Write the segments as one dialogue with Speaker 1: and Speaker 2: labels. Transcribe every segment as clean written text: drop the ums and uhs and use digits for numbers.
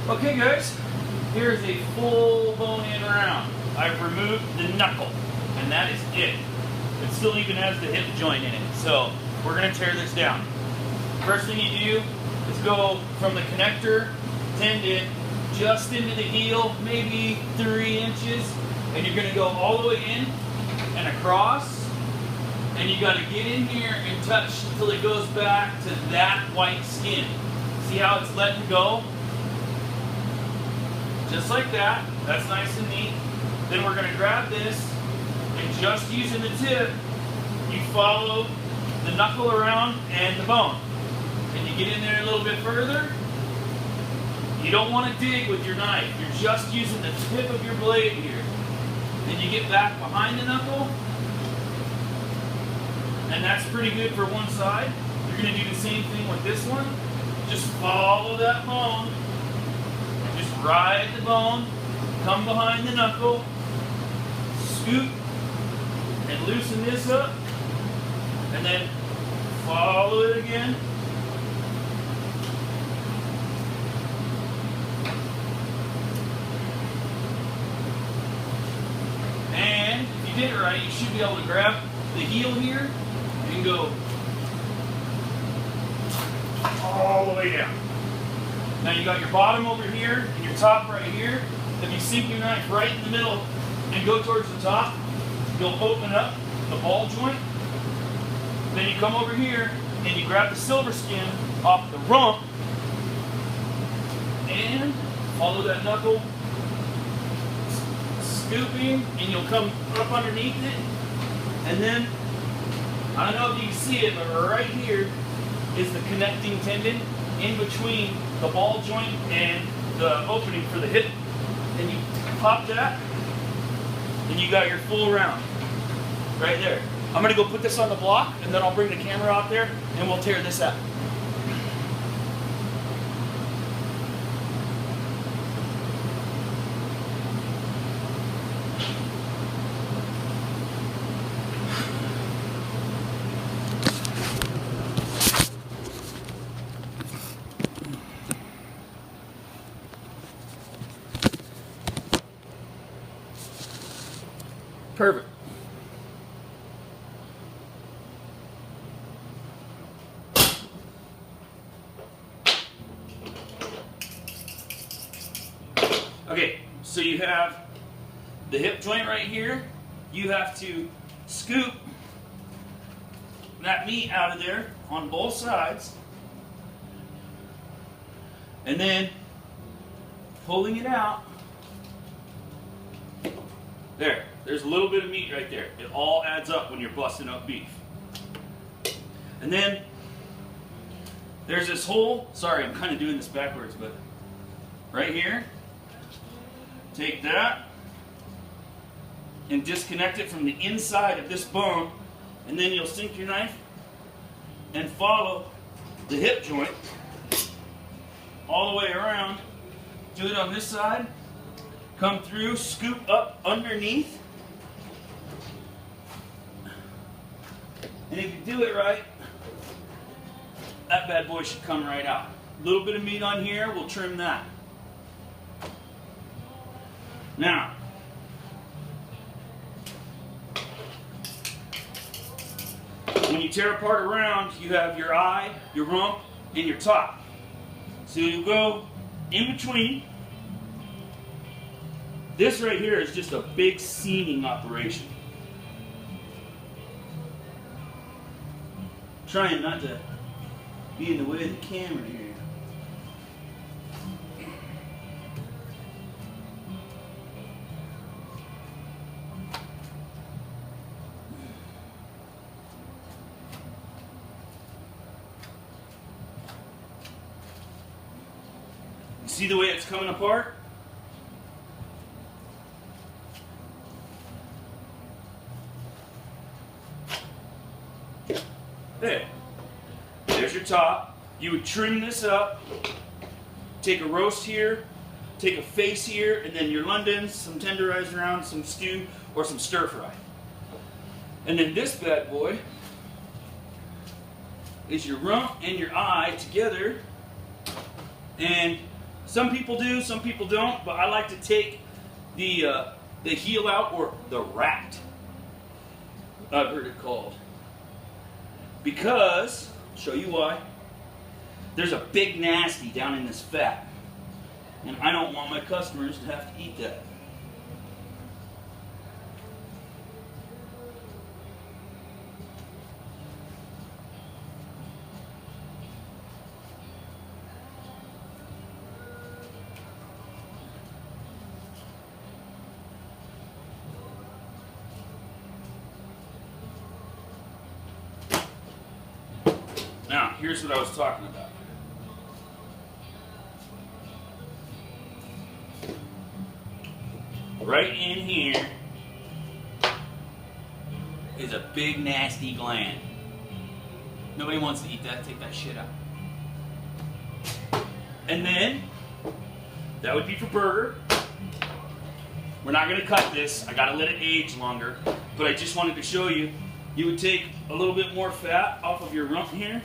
Speaker 1: Okay guys, here's a full bone-in round. I've removed the knuckle, and that is it. It still even has the hip joint in it, so we're going to tear this down. First thing you do is go from the connector tendon just into the heel, maybe 3 inches, and you're going to go all the way in and across, and you got to get in here and touch until it goes back to that white skin. See how it's letting go? Just like that. That's nice and neat. Then we're going to grab this, and just using the tip, you follow the knuckle around and the bone. And you get in there a little bit further. You don't want to dig with your knife. You're just using the tip of your blade here. Then you get back behind the knuckle, and that's pretty good for one side. You're going to do the same thing with this one. Just follow that bone. Just ride the bone, come behind the knuckle, scoop, and loosen this up, and then follow it again. And if you did it right, you should be able to grab the heel here and go all the way down. Now you got your bottom over here and your top right here. If you sink your knife right in the middle and go towards the top, you'll open up the ball joint. Then you come over here and you grab the silver skin off the rump and follow that knuckle, scooping, and you'll come up underneath it. And then, I don't know if you can see it, but right here is the connecting tendon in between the ball joint and the opening for the hip. And you pop that, and you got your full round right there. I'm going to go put this on the block, and then I'll bring the camera out there, and we'll tear this out. Perfect. Okay, so you have the hip joint right here. You have to scoop that meat out of there on both sides, and then pulling it out. There's a little bit of meat right there. It all adds up when you're busting up beef. And then there's this hole. Sorry, I'm kind of doing this backwards, but right here, take that and disconnect it from the inside of this bone, and then you'll sink your knife and follow the hip joint all the way around. Do it on this side. Come through, scoop up underneath. And if you do it right, that bad boy should come right out. A little bit of meat on here, we'll trim that. Now, when you tear apart around, you have your eye, your rump, and your top. So you go in between. This right here is just a big seaming operation. Trying not to be in the way of the camera here. You see the way it's coming apart? There. There's your top. You would trim this up, take a roast here, take a face here, and then your Londons, some tenderized rounds, some stew, or some stir fry. And then this bad boy is your rump and your eye together, and Some people do, some people don't, but I like to take the heel out, or the rat, I've heard it called. Because, I'll show you why, there's a big nasty down in this fat. And I don't want my customers to have to eat that. Now, here's what I was talking about. Right in here is a big nasty gland. Nobody wants to eat that. Take that shit out. And then, that would be for burger. We're not going to cut this. I got to let it age longer. But I just wanted to show you. You would take a little bit more fat off of your rump here.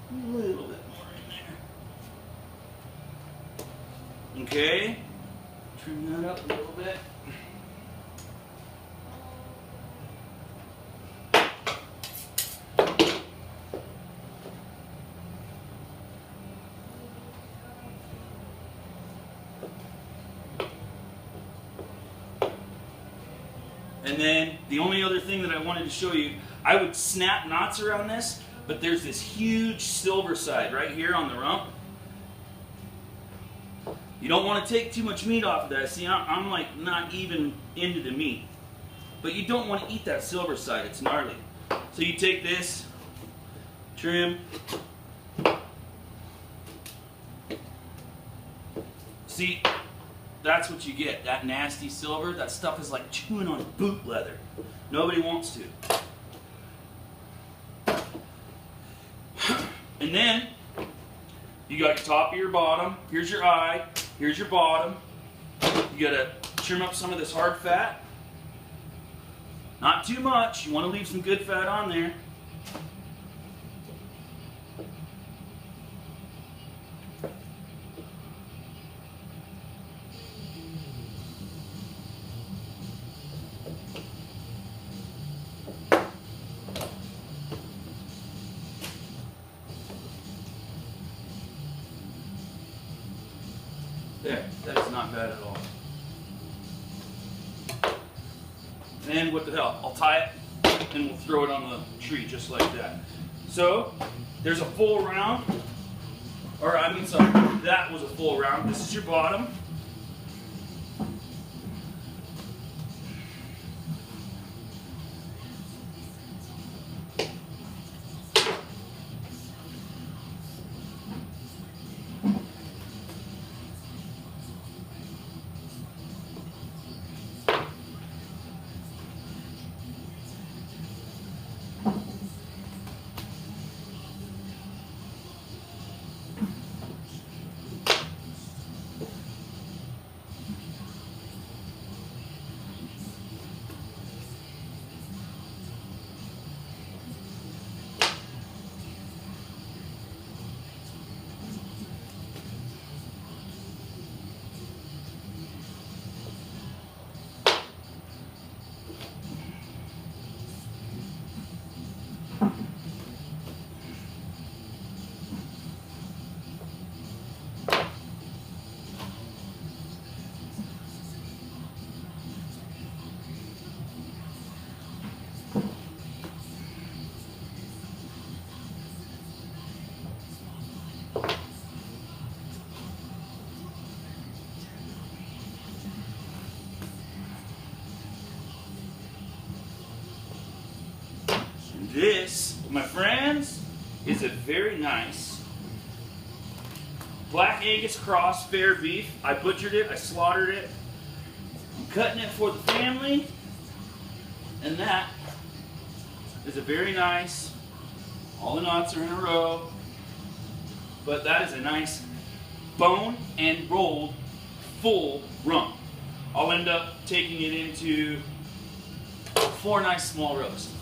Speaker 1: A little bit more in there. Okay. Trim that up a little bit. And then the only other thing that I wanted to show you, I would snap knots around this, but there's this huge silver side right here on the rump. You don't want to take too much meat off of that. See, I'm like not even into the meat. But you don't want to eat that silver side, it's gnarly. So you take this, trim. See, that's what you get, that nasty silver. That stuff is like chewing on boot leather. Nobody wants to. And then, you got your top of your bottom. Here's your eye. Here's your bottom. You gotta trim up some of this hard fat. Not too much. You want to leave some good fat on there. There, that is not bad at all. And what the hell, I'll tie it and we'll throw it on the tree just like that. So, there's a full round, or I mean, sorry, that was a full round. This is your bottom. This, my friends, is a very nice Black Angus cross fair beef. I butchered it, I slaughtered it. I'm cutting it for the family. And that is a very nice, all the knots are in a row, but that is a nice bone and rolled full rump. I'll end up taking it into 4 nice small roasts.